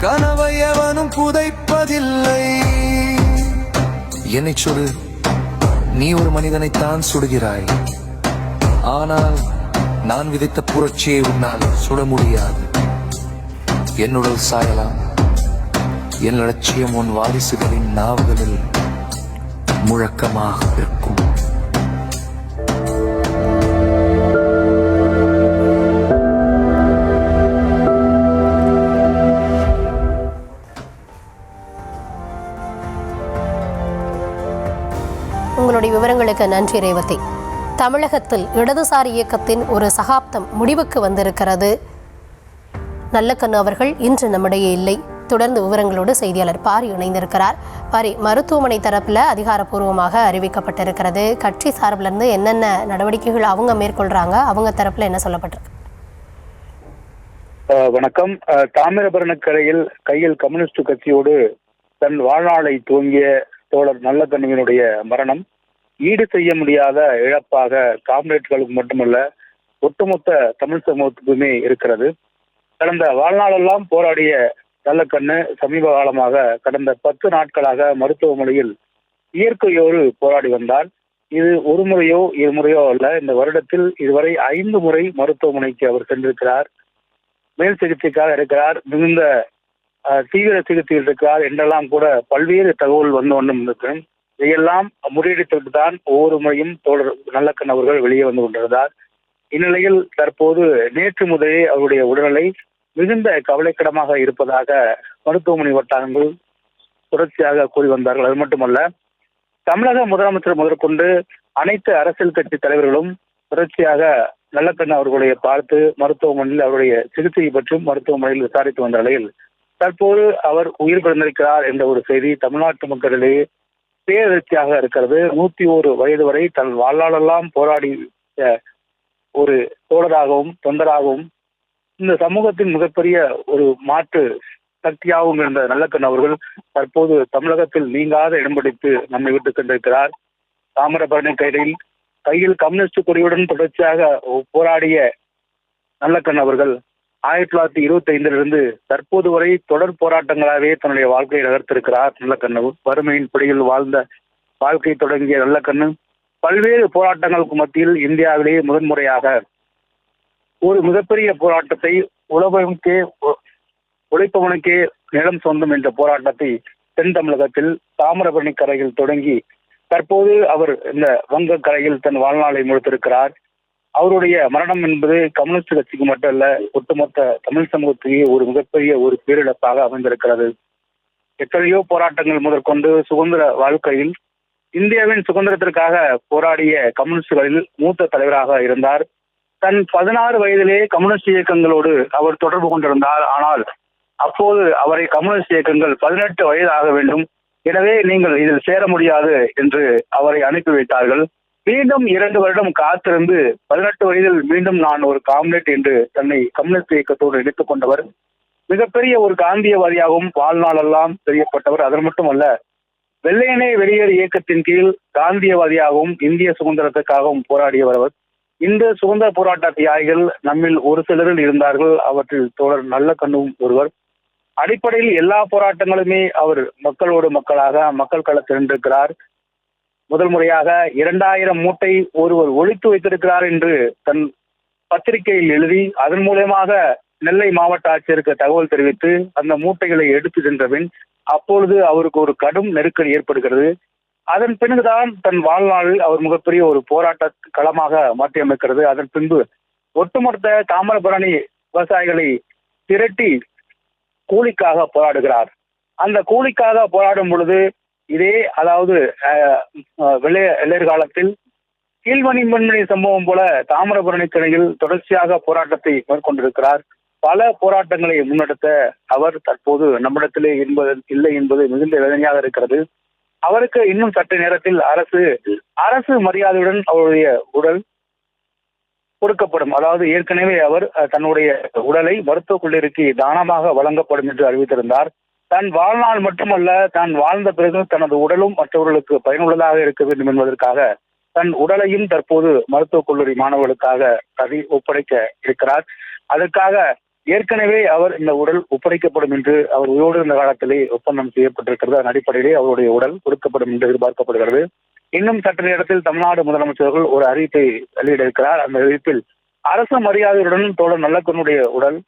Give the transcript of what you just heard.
கனவை எவனும் புதைப்பதில்லை. என்னை சுடு, நீ ஒரு மனிதனைத்தான் சுடுகிறாய். ஆனால் நான் விதைத்த புரட்சியை உன்னால் சுட முடியாது. என்னுடல் சாயலாம், என் லட்சியம் உன் வாரிசுகளின் நாவுகளில் முழக்கமாக இருக்கும். உங்களுடைய விவரங்களுக்கு நன்றி ரேவதி. தமிழகத்தில் இடதுசாரி இயக்கத்தின் ஒரு சகாப்தம் முடிவுக்கு வந்திருக்கிறது. நல்லக்கண்ணு அவர்கள் இன்று நம்மிடையே இல்லை. தொடர்ந்து விவரங்களோடு செய்தியாளர் பாரி இணைந்திருக்கிறார். பாரி, மருத்துவமனை தரப்பில் அதிகாரப்பூர்வமாக அறிவிக்கப்பட்டிருக்கிறது. கட்சி சார்பிலிருந்து என்னென்ன நடவடிக்கைகள் அவங்க மேற்கொள்றாங்க, அவங்க தரப்புல என்ன சொல்லப்பட்டிருக்கு? வணக்கம். தாமிரபரணக்கரையில் கையில் கம்யூனிஸ்ட் கட்சியோடு தன் வாழ்நாளை துவங்கிய தோழர் நல்லக்கண்ணுவினுடைய மரணம் ஈடு செய்ய முடியாத இழப்பாக காம்ரேட்களுக்கு மட்டுமல்ல, ஒட்டுமொத்த தமிழ் சமூகத்துக்குமே இருக்கிறது. கடந்த வாழ்நாளெல்லாம் போராடிய நல்லக்கண்ணு சமீப காலமாக கடந்த 10 நாட்களாக மருத்துவமனையில் இயற்கையோடு போராடி வந்தார். இது ஒரு முறையோ இருமுறையோ அல்ல, இந்த வருடத்தில் இதுவரை 5 முறை மருத்துவமனைக்கு அவர் சென்றிருக்கிறார். மேல் சிகிச்சைக்காக இருக்கிறார், மிகுந்த தீவிர சிகிச்சையில் இருக்கிறார் என்றெல்லாம் கூட பல்வேறு தகவல் வந்து ஒன்றும் இருக்கு. இதையெல்லாம் முறியடித்துவிட்டு தான் ஒவ்வொரு முறையும் தோழர் நல்லக்கண் அவர்கள் வெளியே வந்து கொண்டிருந்தார். இந்நிலையில் தற்போது நேற்று முதலே அவருடைய உடல்நிலை மிகுந்த கவலைக்கிடமாக இருப்பதாக மருத்துவமனை வட்டாரங்கள் தொடர்ச்சியாக கூறி வந்தார்கள். அது மட்டுமல்ல, தமிழக முதலமைச்சர் முதற்கொண்டு அனைத்து அரசியல் கட்சி தலைவர்களும் தொடர்ச்சியாக நல்லக்கண்ணு அவர்களுடைய பார்த்து மருத்துவமனையில் அவருடைய சிகிச்சை பற்றியும் மருத்துவமனையில் விசாரித்து வந்த நிலையில் தற்போது அவர் உயிர் பிறந்திருக்கிறார் என்ற ஒரு செய்தி தமிழ்நாட்டு மக்களிடையே பேரதிர்ச்சியாக இருக்கிறது. 101 வயது வரை தன் வாழ்நாளெல்லாம் போராடி ஒரு தோழராகவும் தொண்டராகவும் இந்த சமூகத்தின் மிகப்பெரிய ஒரு மாற்று சக்தியாகவும் இருந்த நல்லக்கண் அவர்கள் தற்போது தமிழகத்தில் நீங்காத இடம் பிடித்து நம்மை விட்டு சென்றிருக்கிறார். தாமிரபரணி கையில் கம்யூனிஸ்ட் கொடியுடன் தொடர்ச்சியாக போராடிய நல்லக்கண் அவர்கள் 1925 தற்போது வரை தொடர் போராட்டங்களாகவே தன்னுடைய வாழ்க்கையை நகர்த்திருக்கிறார். நல்லக்கண்ணு வறுமையின் பிடியில் வாழ்ந்த வாழ்க்கை தொடங்கிய நல்லக்கண்ணு பல்வேறு போராட்டங்களுக்கு மத்தியில் இந்தியாவிலேயே முதன்முறையாக ஒரு மிகப்பெரிய போராட்டத்தை உழைப்பவனுக்கே நிலம் சொந்தம் என்ற போராட்டத்தை தென் தமிழகத்தில் தாமிரபரணி கரையில் தொடங்கி தற்போது அவர் இந்த வங்க கரையில் தன் வாழ்நாளை முடித்திருக்கிறார். அவருடைய மரணம் என்பது கம்யூனிஸ்ட் கட்சிக்கு மட்டுமல்ல, ஒட்டுமொத்த தமிழ் சமூகத்தையே ஒரு மிகப்பெரிய ஒரு பேரிழப்பாக அமைந்திருக்கிறது. எத்தனையோ போராட்டங்கள் முதற்கொண்டு சுதந்திர வாழ்க்கையில் இந்தியாவின் சுதந்திரத்திற்காக போராடிய கம்யூனிஸ்டுகளில் மூத்த தலைவராக இருந்தார். தன் 16 வயதிலே கம்யூனிஸ்ட் இயக்கங்களோடு அவர் தொடர்பு கொண்டிருந்தார். ஆனால் அப்போது அவரை கம்யூனிஸ்ட் இயக்கங்கள் 18 வயது ஆக வேண்டும், எனவே நீங்கள் இதில் சேர முடியாது என்று அவரை அனுப்பி வைத்தார்கள். மீண்டும் 2 வருடம் காத்திருந்து 18 வயதில் மீண்டும் நான் ஒரு காம்ரேட் என்று தன்னை கம்யூனிஸ்ட் இயக்கத்தோடு இணைத்துக் கொண்டவர். மிகப்பெரிய ஒரு காந்தியவாதியாகவும் வாழ்நாளெல்லாம் தெரியப்பட்டவர். அது மட்டுமல்ல, வெள்ளையனே வெளியேறு இயக்கத்தின் கீழ் காந்தியவாதியாகவும் இந்திய சுதந்திரத்துக்காகவும் போராடியவர் அவர். இந்த சுதந்திர போராட்ட தியாகிகள் நம்மில் ஒரு சிலரில் இருந்தார்கள். அவற்றில் தோழர் நல்லக்கண்ணும் ஒருவர். அடிப்படையில் எல்லா போராட்டங்களுமே அவர் மக்களோடு மக்களாக மக்கள் களத்தில் நின்றிருக்கிறார். முதல் முறையாக 2000 மூட்டை ஒருவர் ஒழித்து வைத்திருக்கிறார் என்று தன் பத்திரிகையில் எழுதி அதன் மூலமாக நெல்லை மாவட்ட ஆட்சியருக்கு தகவல் தெரிவித்து அந்த மூட்டைகளை எடுத்து சென்றபின் அப்பொழுது அவருக்கு ஒரு கடும் நெருக்கடி ஏற்படுகிறது. அதன் பின்புதான் தன் வாழ்நாளில் அவர் மிகப்பெரிய ஒரு போராட்ட களமாக மாற்றியமைக்கிறது. அதன் பின்பு ஒட்டுமொத்த தாமிரபரணி விவசாயிகளை திரட்டி கூலிக்காக போராடுகிறார். அந்த கூலிக்காக போராடும் பொழுது இதே அதாவது வெள்ளையர் காலத்தில் கீழ்வணி மண்மணி சம்பவம் போல தாமிரபரணி கிளையில் தொடர்ச்சியாக போராட்டத்தை மேற்கொண்டிருக்கிறார். பல போராட்டங்களை முன்னெடுத்த அவர் தற்போது நம்மிடத்திலே இல்லை என்பது மிகுந்த வேதனையாக இருக்கிறது. அவருக்கு இன்னும் சற்று நேரத்தில் அரசு மரியாதையுடன் அவருடைய உடல் கொடுக்கப்படும். அதாவது ஏற்கனவே அவர் தன்னுடைய உடலை மருத்துவக் கல்லூரிக்கு தானமாக வழங்கப்படும் என்று அறிவித்திருந்தார். தன் வாழ்நாள் மட்டுமல்ல, தான் வாழ்ந்த பிறகு தனது உடலும் மற்றவர்களுக்கு பயனுள்ளதாக இருக்க வேண்டும் என்பதற்காக தன் உடலையும் தற்போது மருத்துவக் கல்லூரி மாணவர்களுக்காக ஒப்படைக்க இருக்கிறார். அதற்காக ஏற்கனவே அவர் இந்த உடல் ஒப்படைக்கப்படும் என்று அவர் உயிரோடு இருந்த காலத்திலே ஒப்பந்தம் செய்யப்பட்டிருக்கிறது. அதன் அடிப்படையிலே அவருடைய உடல் கொடுக்கப்படும் என்று எதிர்பார்க்கப்படுகிறது. இன்னும் சற்று நேரத்தில் தமிழ்நாடு முதலமைச்சர்கள் ஒரு அறிவிப்பை வெளியிட இருக்கிறார். அந்த அறிவிப்பில் அரசு மரியாதையுடன் தோழர் நல்லக்கண்ணுடைய உடல்